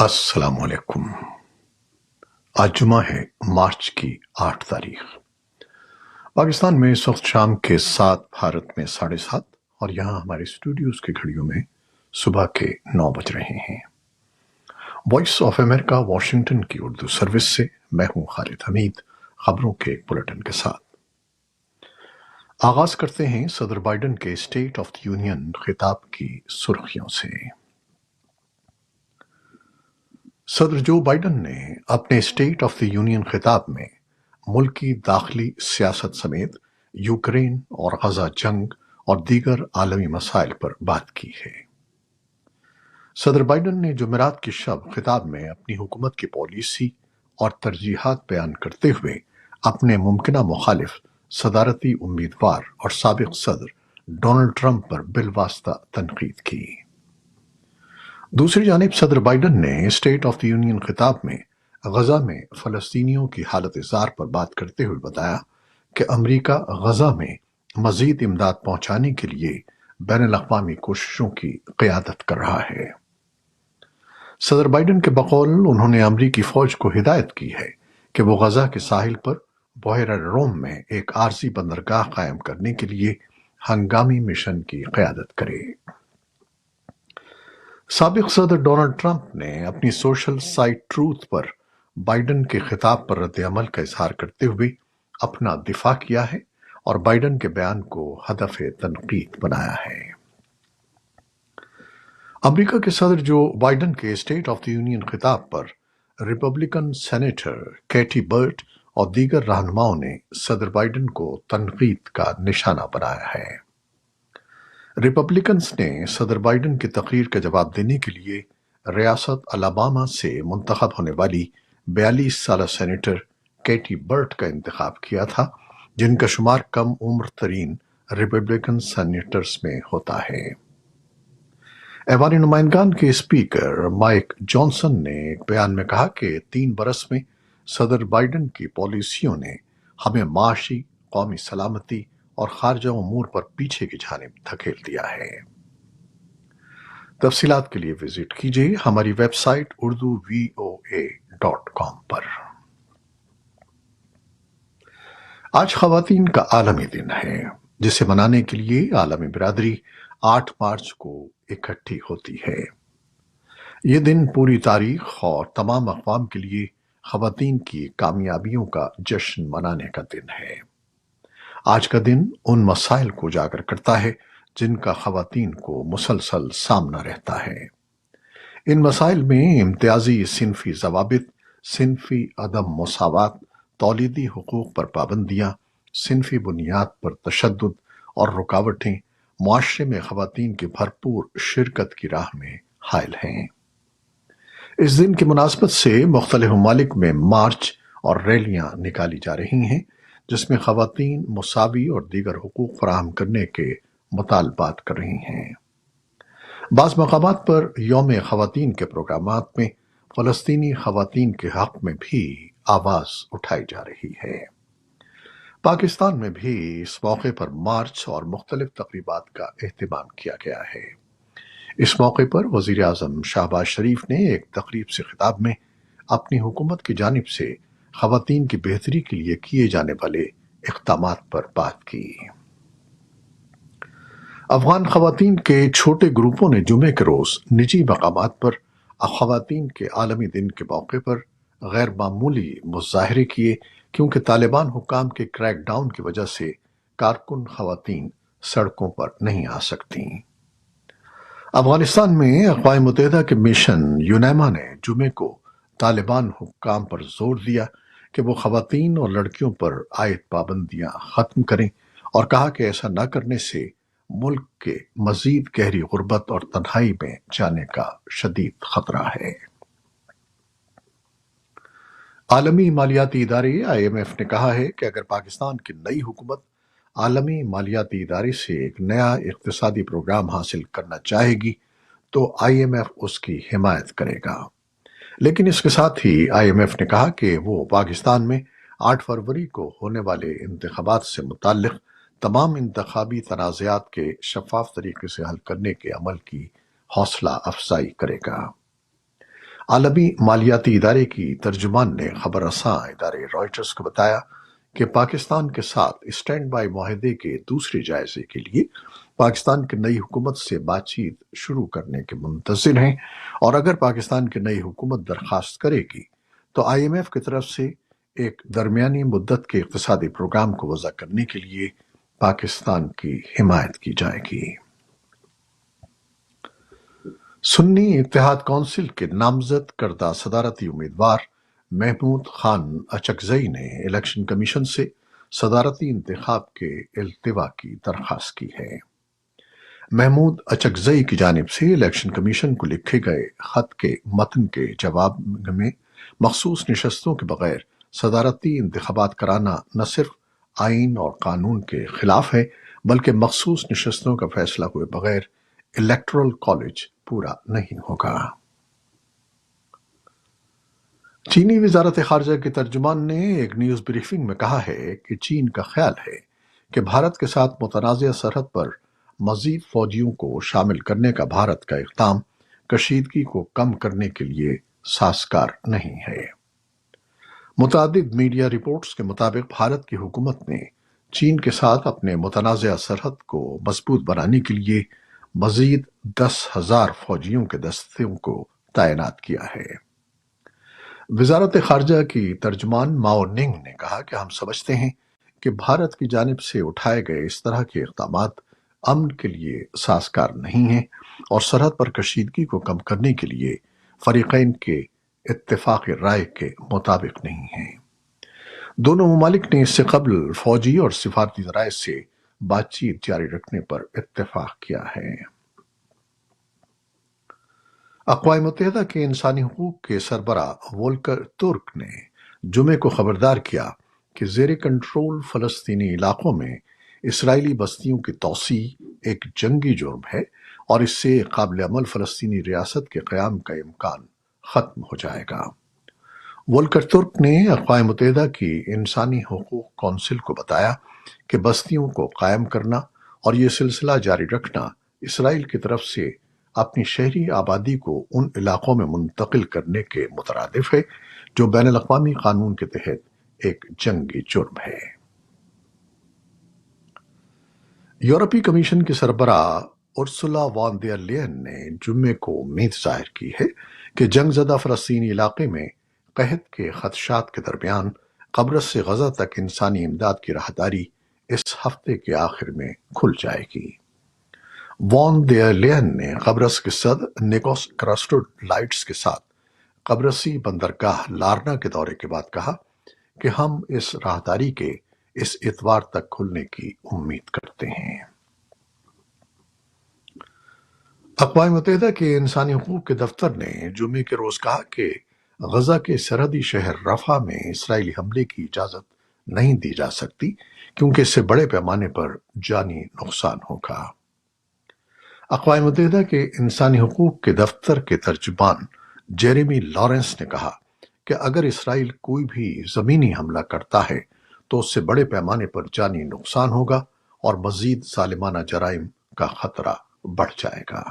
السلام علیکم۔ آج جمعہ ہے، مارچ کی 8 تاریخ۔ پاکستان میں اس وقت شام کے 7، بھارت میں 7:30، اور یہاں ہمارے اسٹوڈیوز کی گھڑیوں میں صبح کے 9 بج رہے ہیں۔ وائس آف امریکہ واشنگٹن کی اردو سروس سے میں ہوں خالد حمید، خبروں کے ایک بلٹن کے ساتھ آغاز کرتے ہیں صدر بائیڈن کے اسٹیٹ آف دی یونین خطاب کی سرخیوں سے۔ صدر جو بائیڈن نے اپنے اسٹیٹ آف دی یونین خطاب میں ملک کی داخلی سیاست سمیت یوکرین اور غزہ جنگ اور دیگر عالمی مسائل پر بات کی ہے۔ صدر بائیڈن نے جمعرات کی شب خطاب میں اپنی حکومت کی پالیسی اور ترجیحات بیان کرتے ہوئے اپنے ممکنہ مخالف صدارتی امیدوار اور سابق صدر ڈونلڈ ٹرمپ پر بالواسطہ تنقید کی۔ دوسری جانب صدر بائیڈن نے اسٹیٹ آف دی یونین خطاب میں غزہ میں فلسطینیوں کی حالت زار پر بات کرتے ہوئے بتایا کہ امریکہ غزہ میں مزید امداد پہنچانے کے لیے بین الاقوامی کوششوں کی قیادت کر رہا ہے۔ صدر بائیڈن کے بقول انہوں نے امریکی فوج کو ہدایت کی ہے کہ وہ غزہ کے ساحل پر بحیرہ روم میں ایک عارضی بندرگاہ قائم کرنے کے لیے ہنگامی مشن کی قیادت کرے۔ سابق صدر ڈونلڈ ٹرمپ نے اپنی سوشل سائٹ ٹروتھ پر بائیڈن کے خطاب پر رد عمل کا اظہار کرتے ہوئے اپنا دفاع کیا ہے اور بائیڈن کے بیان کو ہدف تنقید بنایا ہے۔ امریکہ کے صدر جو بائیڈن کے اسٹیٹ آف دی یونین خطاب پر ریپبلکن سینیٹر کیٹی برٹ اور دیگر رہنماؤں نے صدر بائیڈن کو تنقید کا نشانہ بنایا ہے۔ ریپبلکنز نے صدر بائیڈن کی تقریر کا جواب دینے کے لیے ریاست الاباما سے منتخب ہونے والی 42 سالہ سینیٹر کیٹی برٹ کا انتخاب کیا تھا، جن کا شمار کم عمر ترین ریپبلکن سینیٹرز میں ہوتا ہے۔ ایوان نمائندگان کے اسپیکر مائک جانسن نے ایک بیان میں کہا کہ 3 برس میں صدر بائیڈن کی پالیسیوں نے ہمیں معاشی، قومی سلامتی اور خارجہ امور پر پیچھے کی جانب دھکیل دیا ہے۔ تفصیلات کے لیے وزٹ کیجیے ہماری ویب سائٹ urduvoa.com پر۔ آج خواتین کا عالمی دن ہے، جسے منانے کے لیے عالمی برادری 8 مارچ کو اکٹھی ہوتی ہے۔ یہ دن پوری تاریخ اور تمام اقوام کے لیے خواتین کی کامیابیوں کا جشن منانے کا دن ہے۔ آج کا دن ان مسائل کو اجاگر کرتا ہے جن کا خواتین کو مسلسل سامنا رہتا ہے۔ ان مسائل میں امتیازی صنفی ضوابط، صنفی عدم مساوات، تولیدی حقوق پر پابندیاں، صنفی بنیاد پر تشدد اور رکاوٹیں معاشرے میں خواتین کی بھرپور شرکت کی راہ میں حائل ہیں۔ اس دن کی مناسبت سے مختلف ممالک میں مارچ اور ریلیاں نکالی جا رہی ہیں، جس میں خواتین مساوی اور دیگر حقوق فراہم کرنے کے مطالبات کر رہی ہیں۔ بعض مقامات پر یوم خواتین کے پروگرامات میں فلسطینی خواتین کے حق میں بھی آواز اٹھائی جا رہی ہے۔ پاکستان میں بھی اس موقع پر مارچ اور مختلف تقریبات کا اہتمام کیا گیا ہے۔ اس موقع پر وزیر اعظم شہباز شریف نے ایک تقریب سے خطاب میں اپنی حکومت کی جانب سے خواتین کی بہتری کے لیے کیے جانے والے اقدامات پر بات کی۔ افغان خواتین کے چھوٹے گروپوں نے جمعے کے روز نجی مقامات پر خواتین کے عالمی دن کے موقع پر غیر معمولی مظاہرے کیے، کیونکہ طالبان حکام کے کریک ڈاؤن کی وجہ سے کارکن خواتین سڑکوں پر نہیں آ سکتیں۔ افغانستان میں اقوام متحدہ کے مشن یونیما نے جمعے کو طالبان حکام پر زور دیا کہ وہ خواتین اور لڑکیوں پر عائد پابندیاں ختم کریں، اور کہا کہ ایسا نہ کرنے سے ملک کے مزید گہری غربت اور تنہائی میں جانے کا شدید خطرہ ہے۔ عالمی مالیاتی ادارے IMF نے کہا ہے کہ اگر پاکستان کی نئی حکومت عالمی مالیاتی ادارے سے ایک نیا اقتصادی پروگرام حاصل کرنا چاہے گی تو IMF اس کی حمایت کرے گا، لیکن اس کے ساتھ ہی IMF نے کہا کہ وہ پاکستان میں 8 فروری کو ہونے والے انتخابات سے متعلق تمام انتخابی تنازعات کے شفاف طریقے سے حل کرنے کے عمل کی حوصلہ افزائی کرے گا۔ عالمی مالیاتی ادارے کی ترجمان نے خبر رساں ادارے رائٹرز کو بتایا کہ پاکستان کے ساتھ اسٹینڈ بائی معاہدے کے دوسرے جائزے کے لیے پاکستان کی نئی حکومت سے بات چیت شروع کرنے کے منتظر ہیں، اور اگر پاکستان کی نئی حکومت درخواست کرے گی تو آئی ایم ایف کی طرف سے ایک درمیانی مدت کے اقتصادی پروگرام کو وضع کرنے کے لیے پاکستان کی حمایت کی جائے گی۔ سنی اتحاد کونسل کے نامزد کردہ صدارتی امیدوار محمود خان اچکزئی نے الیکشن کمیشن سے صدارتی انتخاب کے التوا کی درخواست کی ہے۔ محمود اچکزئی کی جانب سے الیکشن کمیشن کو لکھے گئے خط کے متن کے جواب میں مخصوص نشستوں کے بغیر صدارتی انتخابات کرانا نہ صرف آئین اور قانون کے خلاف ہے بلکہ مخصوص نشستوں کا فیصلہ ہوئے بغیر الیکٹورل کالج پورا نہیں ہوگا۔ چینی وزارت خارجہ کے ترجمان نے ایک نیوز بریفنگ میں کہا ہے کہ چین کا خیال ہے کہ بھارت کے ساتھ متنازع سرحد پر مزید فوجیوں کو شامل کرنے کا بھارت کا اقدام کشیدگی کو کم کرنے کے لیے سازگار نہیں ہے۔ متعدد میڈیا رپورٹس کے مطابق بھارت کی حکومت نے چین کے ساتھ اپنے متنازع سرحد کو مضبوط بنانے کے لیے مزید 10,000 فوجیوں کے دستوں کو تعینات کیا ہے۔ وزارت خارجہ کی ترجمان ماؤ ننگ نے کہا کہ ہم سمجھتے ہیں کہ بھارت کی جانب سے اٹھائے گئے اس طرح کے اقدامات امن کے لیے سازگار نہیں ہیں اور سرحد پر کشیدگی کو کم کرنے کے لیے فریقین کے اتفاق رائے کے مطابق نہیں ہیں۔ دونوں ممالک نے اس سے قبل فوجی اور سفارتی ذرائع سے بات چیت جاری رکھنے پر اتفاق کیا ہے۔ اقوام متحدہ کے انسانی حقوق کے سربراہ وولکر ترک نے جمعے کو خبردار کیا کہ زیر کنٹرول فلسطینی علاقوں میں اسرائیلی بستیوں کی توسیع ایک جنگی جرم ہے اور اس سے ایک قابل عمل فلسطینی ریاست کے قیام کا امکان ختم ہو جائے گا۔ وولکر ترک نے اقوام متحدہ کی انسانی حقوق کونسل کو بتایا کہ بستیوں کو قائم کرنا اور یہ سلسلہ جاری رکھنا اسرائیل کی طرف سے اپنی شہری آبادی کو ان علاقوں میں منتقل کرنے کے مترادف ہے جو بین الاقوامی قانون کے تحت ایک جنگی جرم ہے۔ یورپی کمیشن کی سربراہ ارسولا وان دیر لیئن نے جمعے کو امید ظاہر کی ہے کہ جنگ زدہ فلسطینی علاقے میں قحط کے خدشات کے درمیان قبرص سے غزہ تک انسانی امداد کی راہداری اس ہفتے کے آخر میں کھل جائے گی۔ وان دیر لیئن نے قبرص کے صدر نیکوس کرسٹوڈائلس کے ساتھ قبرصی بندرگاہ لارنا کے دورے کے بعد کہا کہ ہم اس راہداری کے اس اتوار تک کھلنے کی امید کرتے ہیں۔ اقوام متحدہ کے انسانی حقوق کے دفتر نے جمعے کے روز کہا کہ غزہ کے سرحدی شہر رفح میں اسرائیلی حملے کی اجازت نہیں دی جا سکتی کیونکہ اس سے بڑے پیمانے پر جانی نقصان ہوگا۔ اقوام متحدہ کے انسانی حقوق کے دفتر کے ترجمان جیریمی لارنس نے کہا کہ اگر اسرائیل کوئی بھی زمینی حملہ کرتا ہے تو اس سے بڑے پیمانے پر جانی نقصان ہوگا اور مزید ظالمانہ جرائم کا خطرہ بڑھ جائے گا۔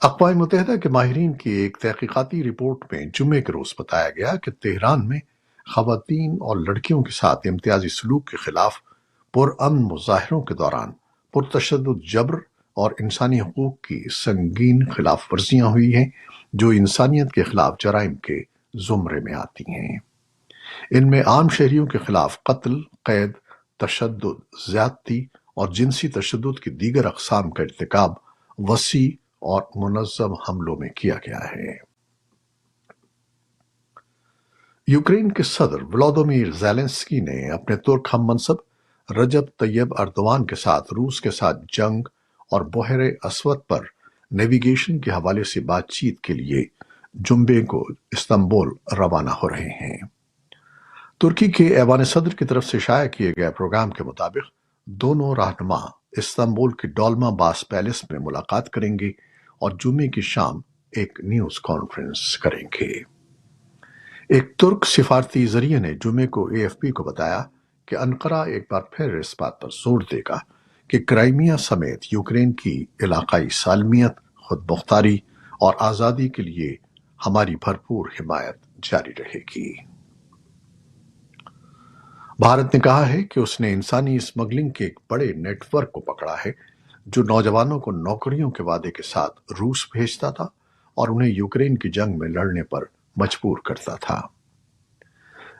اقوام متحدہ کے ماہرین کی ایک تحقیقاتی رپورٹ میں جمعے کے روز بتایا گیا کہ تہران میں خواتین اور لڑکیوں کے ساتھ امتیازی سلوک کے خلاف پرامن مظاہروں کے دوران پرتشدد جبر اور انسانی حقوق کی سنگین خلاف ورزیاں ہوئی ہیں جو انسانیت کے خلاف جرائم کے زمرے میں آتی ہیں۔ ان میں عام شہریوں کے خلاف قتل، قید، تشدد، زیادتی اور جنسی تشدد کی دیگر اقسام کا ارتکاب وسیع اور منظم حملوں میں کیا گیا ہے۔ یوکرین کے صدر ولادیمیر زیلنسکی نے اپنے ترک ہم منصب رجب طیب اردوان کے ساتھ روس کے ساتھ جنگ اور بحیرہ اسود پر نیویگیشن کے حوالے سے بات چیت کے لیے جمعے کو استنبول روانہ ہو رہے ہیں۔ ترکی کے ایوان صدر کی طرف سے شائع کیے گئے پروگرام کے مطابق دونوں رہنما استنبول کے ڈولما باس پیلس میں ملاقات کریں گے اور جمعے کی شام ایک نیوز کانفرنس کریں گے۔ ایک ترک سفارتی ذریعے نے جمعے کو اے ایف پی کو بتایا کہ انقرہ ایک بار پھر اس بات پر زور دے گا کہ کرائمیا سمیت یوکرین کی علاقائی سالمیت، خود مختاری اور آزادی کے لیے ہماری بھرپور حمایت جاری رہے گی۔ بھارت نے کہا ہے کہ اس نے انسانی اسمگلنگ کے ایک بڑے نیٹ ورک کو پکڑا ہے جو نوجوانوں کو نوکریوں کے وعدے کے ساتھ روس بھیجتا تھا اور انہیں یوکرین کی جنگ میں لڑنے پر مجبور کرتا تھا۔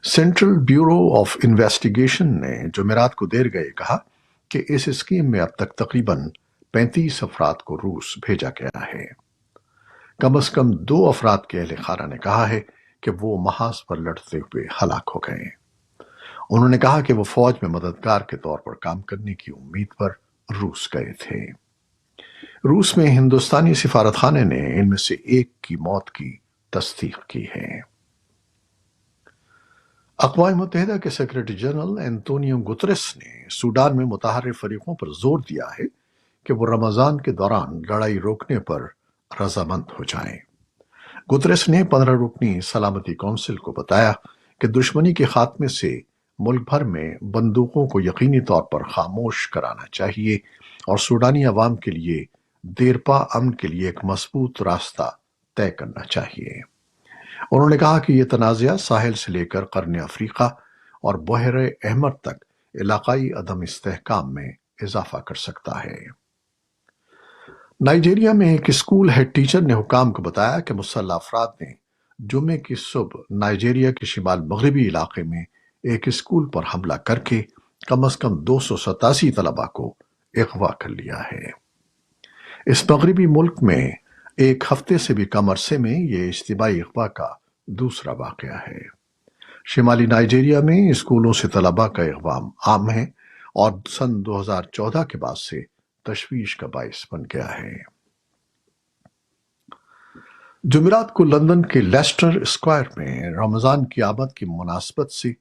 سینٹرل بیورو آف انویسٹیگیشن نے جمعرات کو دیر گئے کہا کہ اس اسکیم میں اب تک تقریباً 35 افراد کو روس بھیجا گیا ہے۔ کم از کم 2 افراد کے اہل خانہ نے کہا ہے کہ وہ محاذ پر لڑتے ہوئے ہلاک ہو گئے۔ انہوں نے کہا کہ وہ فوج میں مددگار کے طور پر کام کرنے کی امید پر روس گئے تھے۔ روس میں ہندوستانی سفارت خانے نے ان میں سے ایک کی موت کی تصدیق کی ہے۔ اقوام متحدہ کے سیکرٹری جنرل اینٹونیو گتریس نے سوڈان میں متحرک فریقوں پر زور دیا ہے کہ وہ رمضان کے دوران لڑائی روکنے پر رضامند ہو جائیں۔ گتریس نے 15 رکنی سلامتی کونسل کو بتایا کہ دشمنی کے خاتمے سے ملک بھر میں بندوقوں کو یقینی طور پر خاموش کرانا چاہیے اور سوڈانی عوام کے لیے دیرپا امن کے لیے ایک مضبوط راستہ طے کرنا چاہیے۔ انہوں نے کہا کہ یہ تنازعہ ساحل سے لے کر قرن افریقہ اور بحر احمر تک علاقائی عدم استحکام میں اضافہ کر سکتا ہے۔ نائجیریا میں ایک اسکول ہیڈ ٹیچر نے حکام کو بتایا کہ مسلح افراد نے جمعے کی صبح نائجیریا کے شمال مغربی علاقے میں ایک اسکول پر حملہ کر کے کم از کم 287 طلباء کو اغوا کر لیا ہے۔ اس مغربی ملک میں ایک ہفتے سے بھی کم عرصے میں یہ اجتماعی اغوا کا دوسرا واقعہ ہے۔ شمالی نائجیریا میں اسکولوں سے طلباء کا اغوا عام ہے اور سن 2014 کے بعد سے تشویش کا باعث بن گیا ہے۔ جمعرات کو لندن کے لیسٹر اسکوائر میں رمضان کی آمد کی مناسبت سے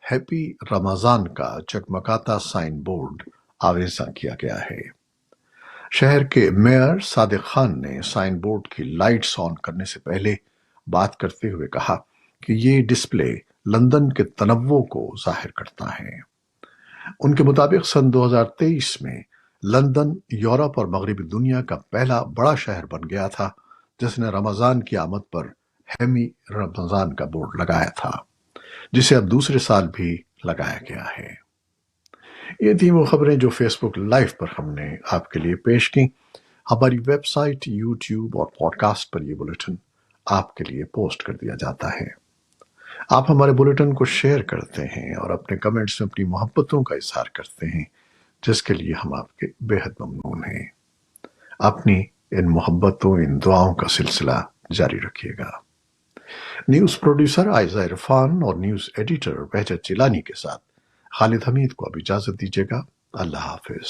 ہیپی رمضان کا چکمکاتا سائن بورڈ آویزاں کیا گیا ہے۔ شہر کے میئر صادق خان نے سائن بورڈ کی لائٹس آن کرنے سے پہلے بات کرتے ہوئے کہا کہ یہ ڈسپلے لندن کے تنوع کو ظاہر کرتا ہے۔ ان کے مطابق سن 2023 میں لندن یورپ اور مغربی دنیا کا پہلا بڑا شہر بن گیا تھا جس نے رمضان کی آمد پر ہیمی رمضان کا بورڈ لگایا تھا، جسے اب دوسرے سال بھی لگایا گیا ہے۔ یہ تھی وہ خبریں جو فیس بک لائیو پر ہم نے آپ کے لیے پیش کی۔ ہماری ویب سائٹ، یوٹیوب اور پوڈ کاسٹ پر یہ بلیٹن آپ کے لیے پوسٹ کر دیا جاتا ہے۔ آپ ہمارے بلیٹن کو شیئر کرتے ہیں اور اپنے کمنٹس میں اپنی محبتوں کا اظہار کرتے ہیں، جس کے لیے ہم آپ کے بے حد ممنون ہیں۔ اپنی ان محبتوں، ان دعاؤں کا سلسلہ جاری رکھیے گا۔ نیوز پروڈیوسر عائزہ عرفان اور نیوز ایڈیٹر بہجت جیلانی کے ساتھ خالد حمید کو اب اجازت دیجیے گا۔ اللہ حافظ۔